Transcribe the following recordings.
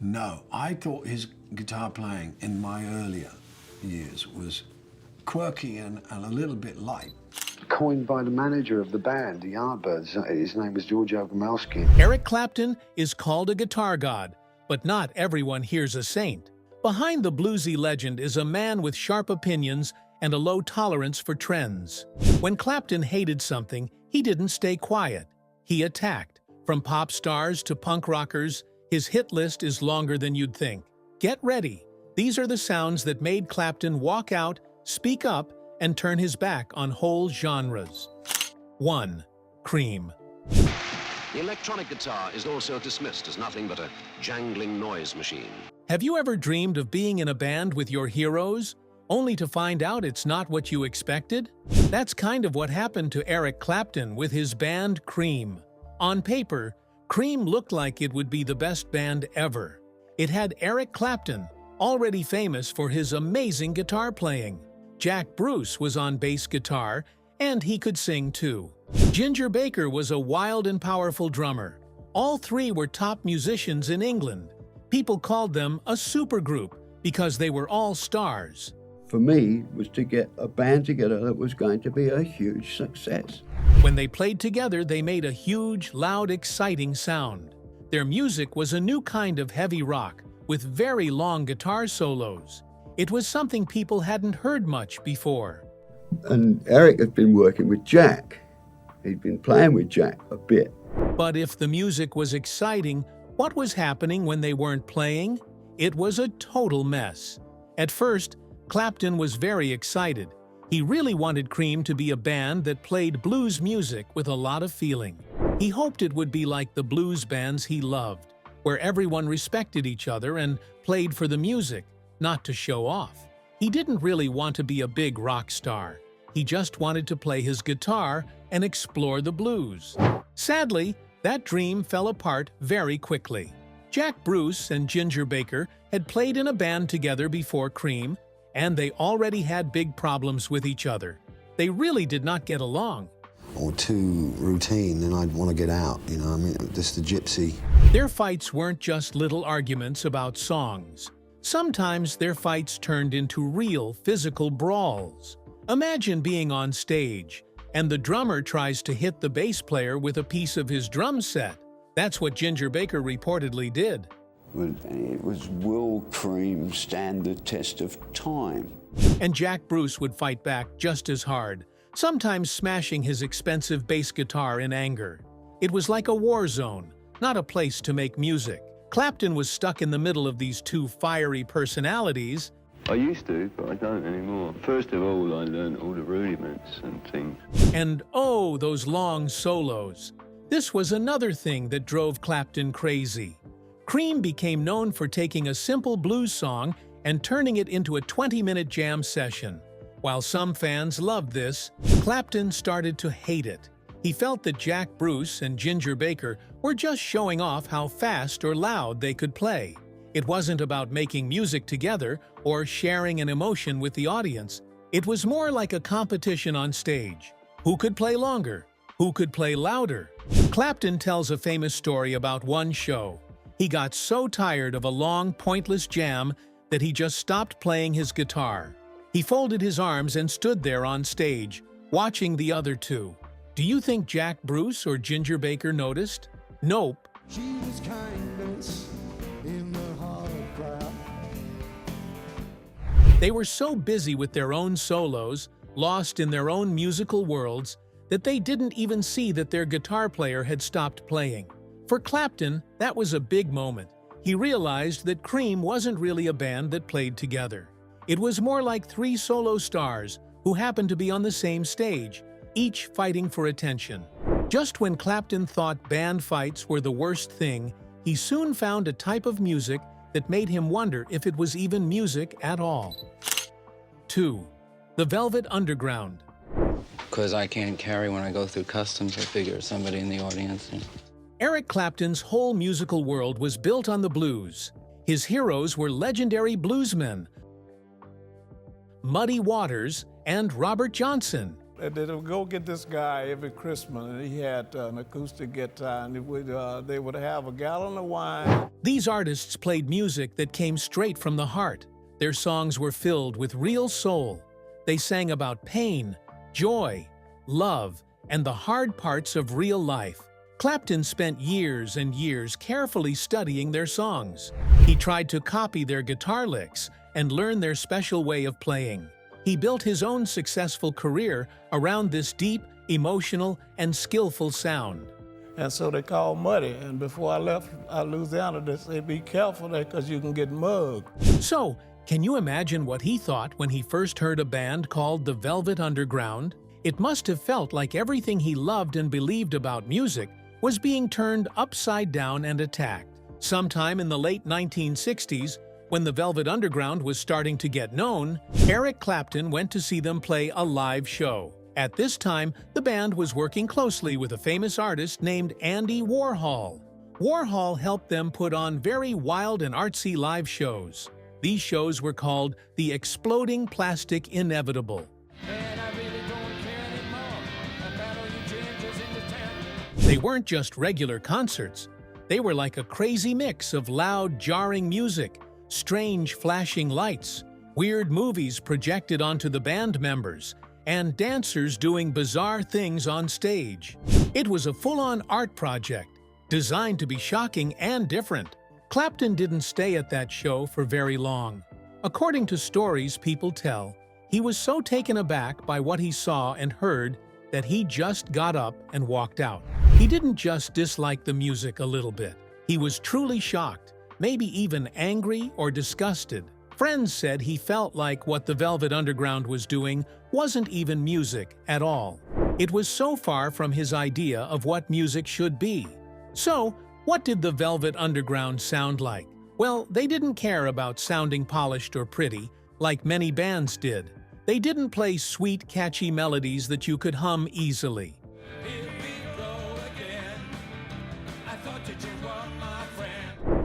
No, I thought his guitar playing in my earlier years was quirky and a little bit light. Coined by the manager of the band, the Yardbirds. His name was George Ogomalski. Eric Clapton is called a guitar god, but not everyone here's a saint. Behind the bluesy legend is a man with sharp opinions and a low tolerance for trends. When Clapton hated something, he didn't stay quiet. He attacked. From pop stars to punk rockers, his hit list is longer than you'd think. Get ready. These are the sounds that made Clapton walk out, speak up, and turn his back on whole genres. 1. Cream. The electronic guitar is also dismissed as nothing but a jangling noise machine. Have you ever dreamed of being in a band with your heroes, only to find out it's not what you expected? That's kind of what happened to Eric Clapton with his band Cream. On paper, Cream looked like it would be the best band ever. It had Eric Clapton, already famous for his amazing guitar playing. Jack Bruce was on bass guitar, and he could sing too. Ginger Baker was a wild and powerful drummer. All three were top musicians in England. People called them a supergroup because they were all stars. For me, was to get a band together that was going to be a huge success. When they played together, they made a huge, loud, exciting sound. Their music was a new kind of heavy rock with very long guitar solos. It was something people hadn't heard much before. And Eric had been working with Jack. He'd been playing with Jack a bit. But if the music was exciting, what was happening when they weren't playing? It was a total mess. At first, Clapton was very excited. He really wanted Cream to be a band that played blues music with a lot of feeling. He hoped it would be like the blues bands he loved, where everyone respected each other and played for the music, not to show off. He didn't really want to be a big rock star. He just wanted to play his guitar and explore the blues. Sadly, that dream fell apart very quickly. Jack Bruce and Ginger Baker had played in a band together before Cream, and they already had big problems with each other. They really did not get along. Or too routine, then I'd want to get out, you know, I mean, just a gypsy. Their fights weren't just little arguments about songs. Sometimes their fights turned into real physical brawls. Imagine being on stage, and the drummer tries to hit the bass player with a piece of his drum set. That's what Ginger Baker reportedly did. It was, will Cream stand the test of time? And Jack Bruce would fight back just as hard, sometimes smashing his expensive bass guitar in anger. It was like a war zone, not a place to make music. Clapton was stuck in the middle of these two fiery personalities. I used to, but I don't anymore. First of all, I learned all the rudiments and things. And oh, those long solos. This was another thing that drove Clapton crazy. Cream became known for taking a simple blues song and turning it into a 20-minute jam session. While some fans loved this, Clapton started to hate it. He felt that Jack Bruce and Ginger Baker were just showing off how fast or loud they could play. It wasn't about making music together or sharing an emotion with the audience. It was more like a competition on stage. Who could play longer? Who could play louder? Clapton tells a famous story about one show. He got so tired of a long, pointless jam that he just stopped playing his guitar. He folded his arms and stood there on stage, watching the other two. Do you think Jack Bruce or Ginger Baker noticed? Nope. Choose kindness in the heart of crowd. They were so busy with their own solos, lost in their own musical worlds, that they didn't even see that their guitar player had stopped playing. For Clapton, that was a big moment. He realized that Cream wasn't really a band that played together. It was more like three solo stars who happened to be on the same stage, each fighting for attention. Just when Clapton thought band fights were the worst thing, he soon found a type of music that made him wonder if it was even music at all. 2. The Velvet Underground. Because I can't carry when I go through customs, I figure somebody in the audience. Eric Clapton's whole musical world was built on the blues. His heroes were legendary bluesmen, Muddy Waters and Robert Johnson. And they would go get this guy every Christmas, and he had an acoustic guitar, and they would have a gallon of wine. These artists played music that came straight from the heart. Their songs were filled with real soul. They sang about pain, joy, love, and the hard parts of real life. Clapton spent years and years carefully studying their songs. He tried to copy their guitar licks and learn their special way of playing. He built his own successful career around this deep, emotional, and skillful sound. And so they called Muddy, and before I left Louisiana, they said, be careful there because you can get mugged. So, can you imagine what he thought when he first heard a band called the Velvet Underground? It must have felt like everything he loved and believed about music was being turned upside down and attacked. Sometime in the late 1960s, when the Velvet Underground was starting to get known, Eric Clapton went to see them play a live show. At this time, the band was working closely with a famous artist named Andy Warhol. Warhol helped them put on very wild and artsy live shows. These shows were called the Exploding Plastic Inevitable. They weren't just regular concerts. They were like a crazy mix of loud, jarring music, strange flashing lights, weird movies projected onto the band members, and dancers doing bizarre things on stage. It was a full-on art project, designed to be shocking and different. Clapton didn't stay at that show for very long. According to stories people tell, he was so taken aback by what he saw and heard that he just got up and walked out. He didn't just dislike the music a little bit. He was truly shocked, maybe even angry or disgusted. Friends said he felt like what the Velvet Underground was doing wasn't even music at all. It was so far from his idea of what music should be. So, what did the Velvet Underground sound like? Well, they didn't care about sounding polished or pretty, like many bands did. They didn't play sweet, catchy melodies that you could hum easily.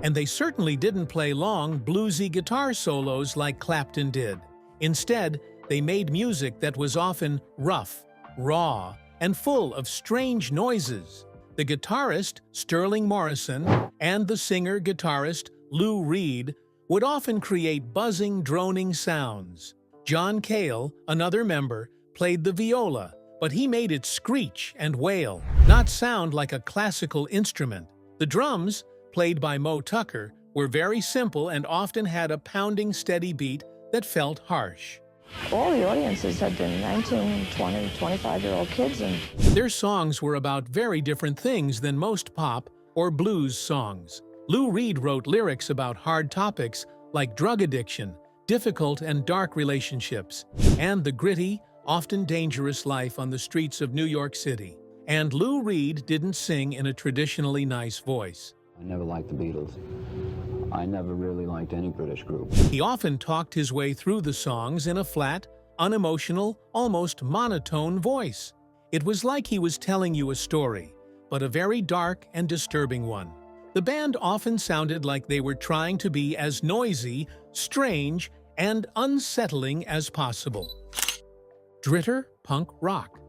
And they certainly didn't play long, bluesy guitar solos like Clapton did. Instead, they made music that was often rough, raw, and full of strange noises. The guitarist, Sterling Morrison, and the singer-guitarist, Lou Reed, would often create buzzing, droning sounds. John Cale, another member, played the viola, but he made it screech and wail, not sound like a classical instrument. The drums, played by Mo Tucker, were very simple and often had a pounding, steady beat that felt harsh. All the audiences had been 19, 20, 25-year-old kids. And their songs were about very different things than most pop or blues songs. Lou Reed wrote lyrics about hard topics like drug addiction, difficult and dark relationships, and the gritty, often dangerous life on the streets of New York City. And Lou Reed didn't sing in a traditionally nice voice. I never liked the Beatles. I never really liked any British group. He often talked his way through the songs in a flat, unemotional, almost monotone voice. It was like he was telling you a story, but a very dark and disturbing one. The band often sounded like they were trying to be as noisy, strange, and unsettling as possible. Dritter punk rock.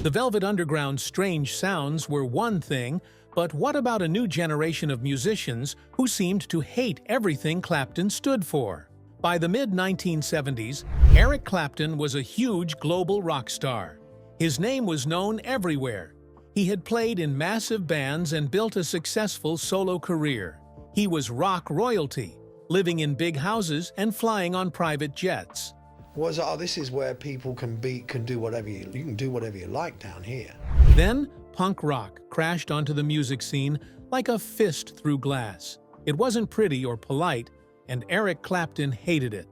The Velvet Underground's strange sounds were one thing, but what about a new generation of musicians who seemed to hate everything Clapton stood for? By the mid-1970s, Eric Clapton was a huge global rock star. His name was known everywhere. He had played in massive bands and built a successful solo career. He was rock royalty, living in big houses and flying on private jets. This is where people can do whatever you can do whatever you like down here. Then, punk rock crashed onto the music scene like a fist through glass. It wasn't pretty or polite, and Eric Clapton hated it.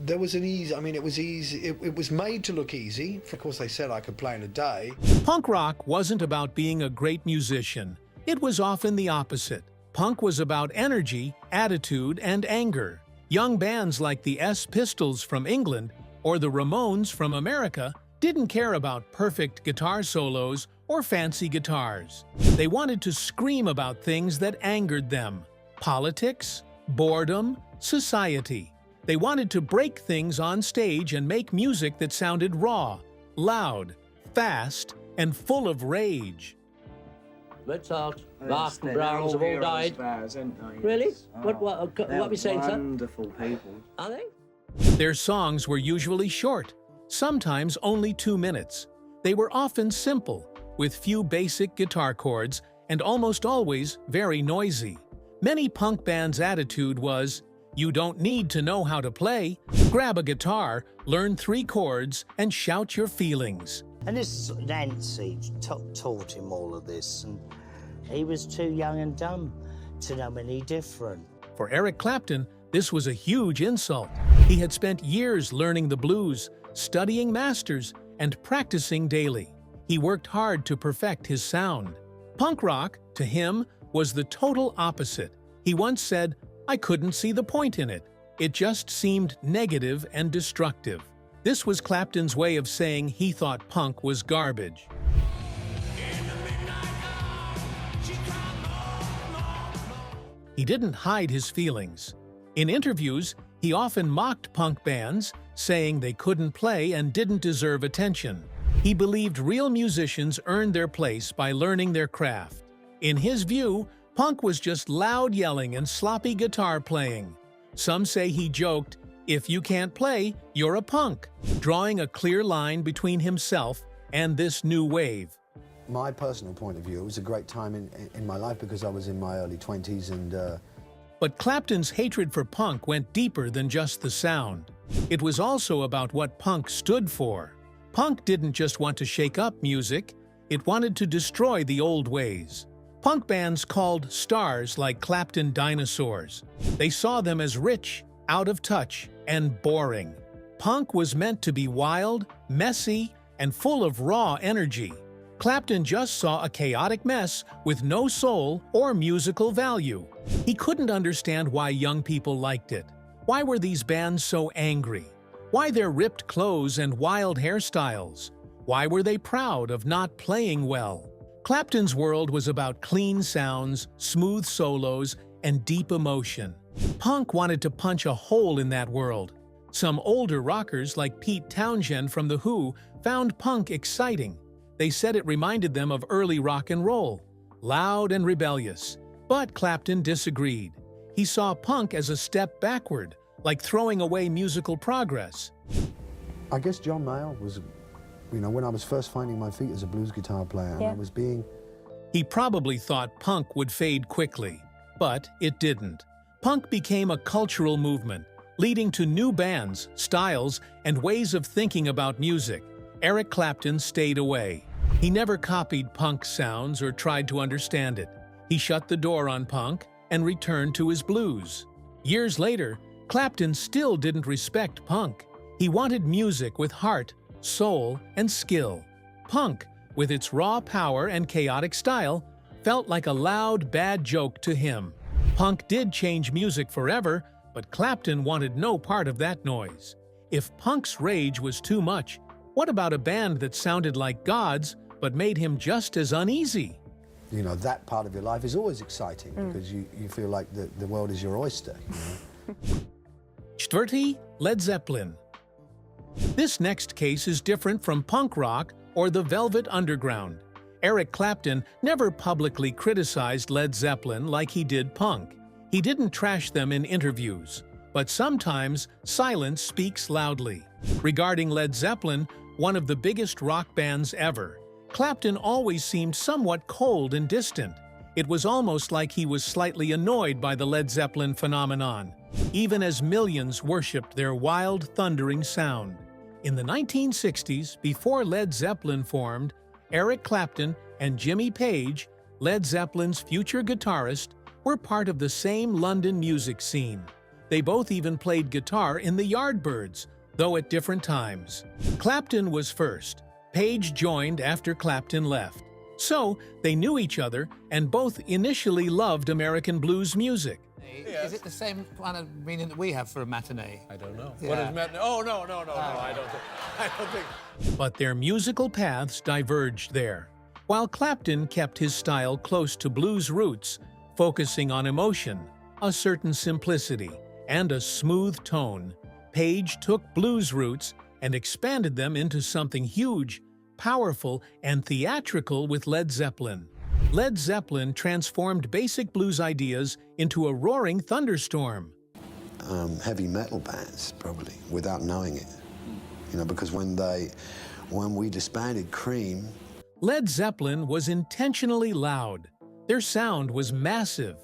There was an ease, it was easy, it was made to look easy. Of course, they said I could play in a day. Punk rock wasn't about being a great musician. It was often the opposite. Punk was about energy, attitude, and anger. Young bands like the Pistols from England or the Ramones from America didn't care about perfect guitar solos or fancy guitars. They wanted to scream about things that angered them: politics, boredom, society. They wanted to break things on stage and make music that sounded raw, loud, fast, and full of rage. Mozart, Bach and Brahms have all died. Really? What are we saying, sir? Wonderful people. Are they? Their songs were usually short, sometimes only 2 minutes. They were often simple, with few basic guitar chords, and almost always very noisy. Many punk bands' attitude was, you don't need to know how to play. Grab a guitar, learn 3 chords, and shout your feelings. And this Nancy taught him all of this, and he was too young and dumb to know any different. For Eric Clapton, this was a huge insult. He had spent years learning the blues, studying masters, and practicing daily. He worked hard to perfect his sound. Punk rock, to him, was the total opposite. He once said, "I couldn't see the point in it. It just seemed negative and destructive." This was Clapton's way of saying he thought punk was garbage. He didn't hide his feelings. In interviews, he often mocked punk bands, saying they couldn't play and didn't deserve attention. He believed real musicians earned their place by learning their craft. In his view, punk was just loud yelling and sloppy guitar playing. Some say he joked, "If you can't play, you're a punk," drawing a clear line between himself and this new wave. My personal point of view, it was a great time in my life because I was in my early 20s and... But Clapton's hatred for punk went deeper than just the sound. It was also about what punk stood for. Punk didn't just want to shake up music, it wanted to destroy the old ways. Punk bands called stars like Clapton dinosaurs. They saw them as rich, out of touch, and boring. Punk was meant to be wild, messy, and full of raw energy. Clapton just saw a chaotic mess with no soul or musical value. He couldn't understand why young people liked it. Why were these bands so angry? Why their ripped clothes and wild hairstyles? Why were they proud of not playing well? Clapton's world was about clean sounds, smooth solos, and deep emotion. Punk wanted to punch a hole in that world. Some older rockers like Pete Townshend from The Who found punk exciting. They said it reminded them of early rock and roll, loud and rebellious. But Clapton disagreed. He saw punk as a step backward, like throwing away musical progress. I guess John Mayall was, when I was first finding my feet as a blues guitar player, and I was being... He probably thought punk would fade quickly, but it didn't. Punk became a cultural movement, leading to new bands, styles, and ways of thinking about music. Eric Clapton stayed away. He never copied punk sounds or tried to understand it. He shut the door on punk and returned to his blues. Years later, Clapton still didn't respect punk. He wanted music with heart, soul, and skill. Punk, with its raw power and chaotic style, felt like a loud, bad joke to him. Punk did change music forever, but Clapton wanted no part of that noise. If punk's rage was too much, what about a band that sounded like gods, but made him just as uneasy? That part of your life is always exciting because you feel like the world is your oyster. Czwarty, Led Zeppelin. This next case is different from punk rock or the Velvet Underground. Eric Clapton never publicly criticized Led Zeppelin like he did punk. He didn't trash them in interviews, but sometimes silence speaks loudly. Regarding Led Zeppelin, one of the biggest rock bands ever, Clapton always seemed somewhat cold and distant. It was almost like he was slightly annoyed by the Led Zeppelin phenomenon, even as millions worshipped their wild, thundering sound. In the 1960s, before Led Zeppelin formed, Eric Clapton and Jimmy Page, Led Zeppelin's future guitarist, were part of the same London music scene. They both even played guitar in the Yardbirds, though at different times. Clapton was first. Page joined after Clapton left. So, they knew each other and both initially loved American blues music. Is it the same kind of meaning that we have for a matinee? I don't know. Yeah. What is matinee? Oh, no, I don't think. But their musical paths diverged there. While Clapton kept his style close to blues roots, focusing on emotion, a certain simplicity, and a smooth tone, Page took blues roots and expanded them into something huge, powerful, and theatrical with Led Zeppelin. Led Zeppelin transformed basic blues ideas into a roaring thunderstorm. Heavy metal bands, probably, without knowing it. You know, because when we disbanded Cream... Led Zeppelin was intentionally loud. Their sound was massive.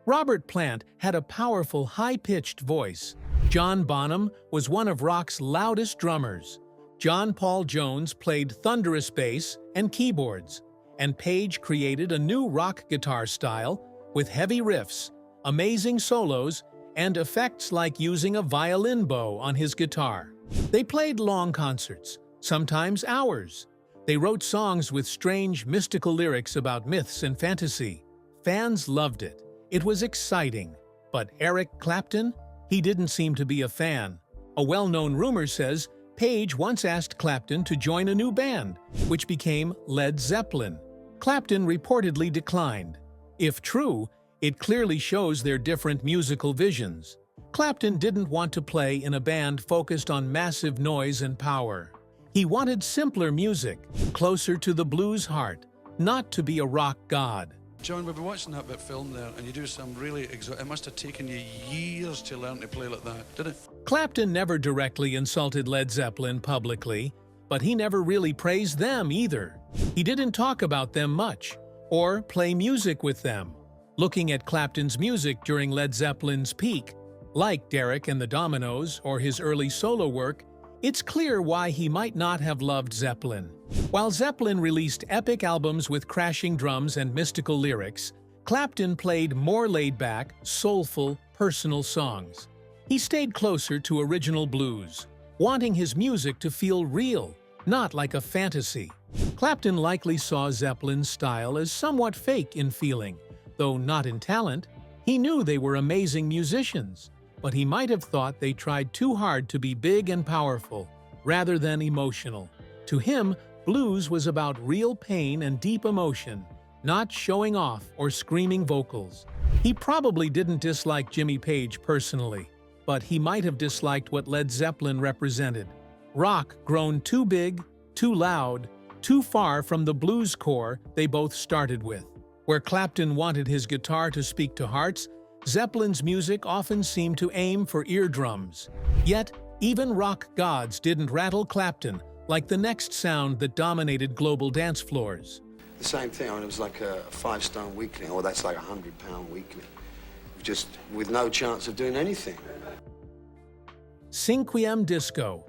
Robert Plant had a powerful, high-pitched voice. John Bonham was one of rock's loudest drummers. John Paul Jones played thunderous bass and keyboards. And Page created a new rock guitar style with heavy riffs, amazing solos, and effects like using a violin bow on his guitar. They played long concerts, sometimes hours. They wrote songs with strange, mystical lyrics about myths and fantasy. Fans loved it. It was exciting. But Eric Clapton? He didn't seem to be a fan. A well-known rumor says Page once asked Clapton to join a new band, which became Led Zeppelin. Clapton reportedly declined. If true, it clearly shows their different musical visions. Clapton didn't want to play in a band focused on massive noise and power. He wanted simpler music, closer to the blues heart, not to be a rock god. John, we've been watching that bit film there, and you do some really it must have taken you years to learn to play like that, did it? Clapton never directly insulted Led Zeppelin publicly, but he never really praised them either. He didn't talk about them much, or play music with them. Looking at Clapton's music during Led Zeppelin's peak, like Derek and the Dominoes or his early solo work, it's clear why he might not have loved Zeppelin. While Zeppelin released epic albums with crashing drums and mystical lyrics, Clapton played more laid-back, soulful, personal songs. He stayed closer to original blues, wanting his music to feel real, not like a fantasy. Clapton likely saw Zeppelin's style as somewhat fake in feeling, though not in talent. He knew they were amazing musicians, but he might have thought they tried too hard to be big and powerful, rather than emotional. To him, blues was about real pain and deep emotion, not showing off or screaming vocals. He probably didn't dislike Jimmy Page personally, but he might have disliked what Led Zeppelin represented. Rock grown too big, too loud, too far from the blues core they both started with. Where Clapton wanted his guitar to speak to hearts, Zeppelin's music often seemed to aim for eardrums. Yet, even rock gods didn't rattle Clapton like the next sound that dominated global dance floors. The same thing, I mean, it was like a 5-stone weekly, or that's like a 100-pound weekly, just with no chance of doing anything. Cinquiem Disco.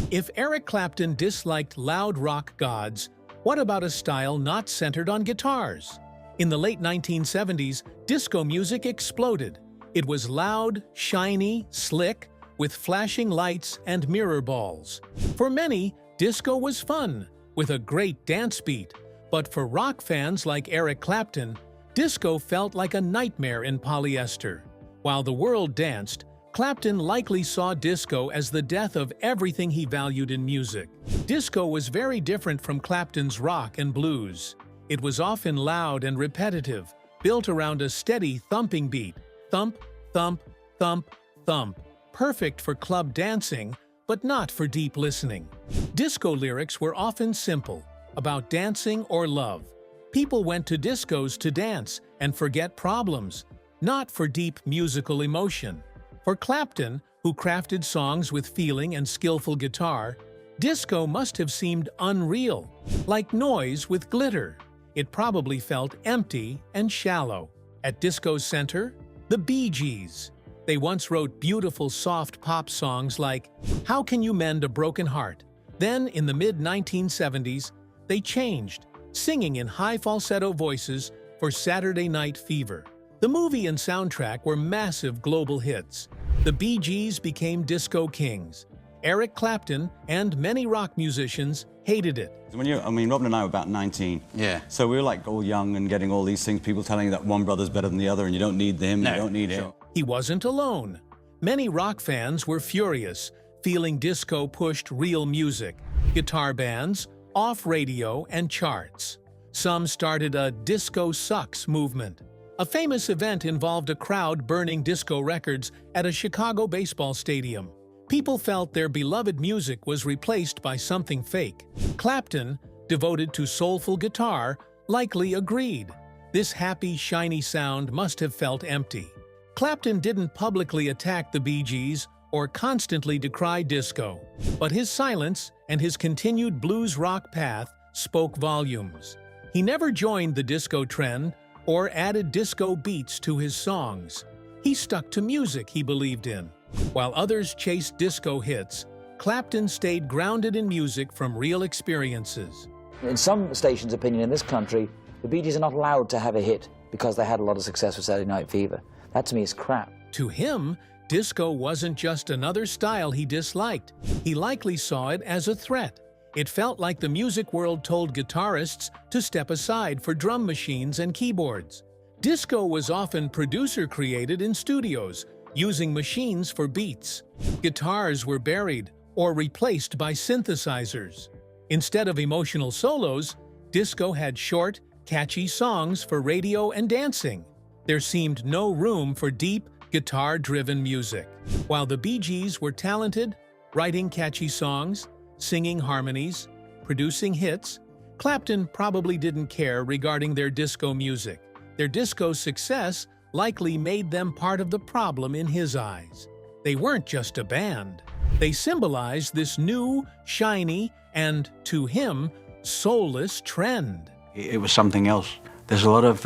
If Eric Clapton disliked loud rock gods, what about a style not centered on guitars? In the late 1970s, disco music exploded. It was loud, shiny, slick, with flashing lights and mirror balls. For many, disco was fun, with a great dance beat. But for rock fans like Eric Clapton, disco felt like a nightmare in polyester. While the world danced, Clapton likely saw disco as the death of everything he valued in music. Disco was very different from Clapton's rock and blues. It was often loud and repetitive, built around a steady thumping beat. Thump, thump, thump, thump. Perfect for club dancing, but not for deep listening. Disco lyrics were often simple, about dancing or love. People went to discos to dance and forget problems, not for deep musical emotion. For Clapton, who crafted songs with feeling and skillful guitar, disco must have seemed unreal, like noise with glitter. It probably felt empty and shallow. At disco's center, the Bee Gees. They once wrote beautiful soft pop songs like How Can You Mend a Broken Heart? Then, in the mid-1970s, they changed, singing in high falsetto voices for Saturday Night Fever. The movie and soundtrack were massive global hits. The Bee Gees became disco kings. Eric Clapton and many rock musicians hated it. Robin and I were about 19. Yeah. So we were like all young and getting all these things, people telling you that one brother's better than the other and you don't need them, you don't need him. He wasn't alone. Many rock fans were furious, feeling disco pushed real music, guitar bands, off radio, and charts. Some started a disco sucks movement. A famous event involved a crowd burning disco records at a Chicago baseball stadium. People felt their beloved music was replaced by something fake. Clapton, devoted to soulful guitar, likely agreed. This happy, shiny sound must have felt empty. Clapton didn't publicly attack the Bee Gees or constantly decry disco, but his silence and his continued blues rock path spoke volumes. He never joined the disco trend or added disco beats to his songs. He stuck to music he believed in. While others chased disco hits, Clapton stayed grounded in music from real experiences. In some stations' opinion in this country, the Bee Gees are not allowed to have a hit because they had a lot of success with Saturday Night Fever. That to me is crap. To him, disco wasn't just another style he disliked. He likely saw it as a threat. It felt like the music world told guitarists to step aside for drum machines and keyboards. Disco was often producer-created in studios, using machines for beats. Guitars were buried or replaced by synthesizers. Instead of emotional solos, disco had short, catchy songs for radio and dancing. There seemed no room for deep, guitar-driven music. While the Bee Gees were talented, writing catchy songs, singing harmonies, producing hits, Clapton probably didn't care regarding their disco music. Their disco success likely made them part of the problem in his eyes. They weren't just a band. They symbolized this new, shiny, and, to him, soulless trend. It was something else. There's a lot of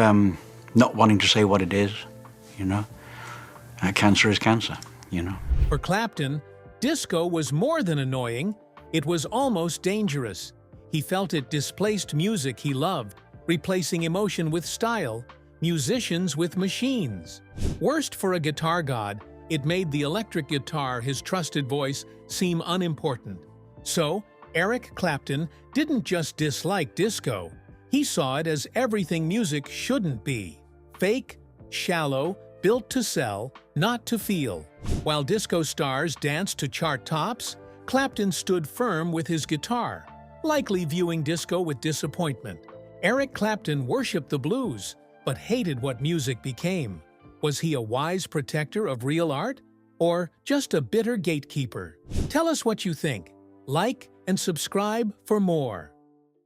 not wanting to say what it is, you know. Cancer is cancer, you know. For Clapton, disco was more than annoying. It was almost dangerous. He felt it displaced music he loved, replacing emotion with style, musicians with machines. Worst for a guitar god, it made the electric guitar, his trusted voice, seem unimportant. So, Eric Clapton didn't just dislike disco. He saw it as everything music shouldn't be. Fake, shallow, built to sell, not to feel. While disco stars danced to chart tops, Clapton stood firm with his guitar, likely viewing disco with disappointment. Eric Clapton worshipped the blues, but hated what music became. Was he a wise protector of real art, or just a bitter gatekeeper? Tell us what you think. Like and subscribe for more.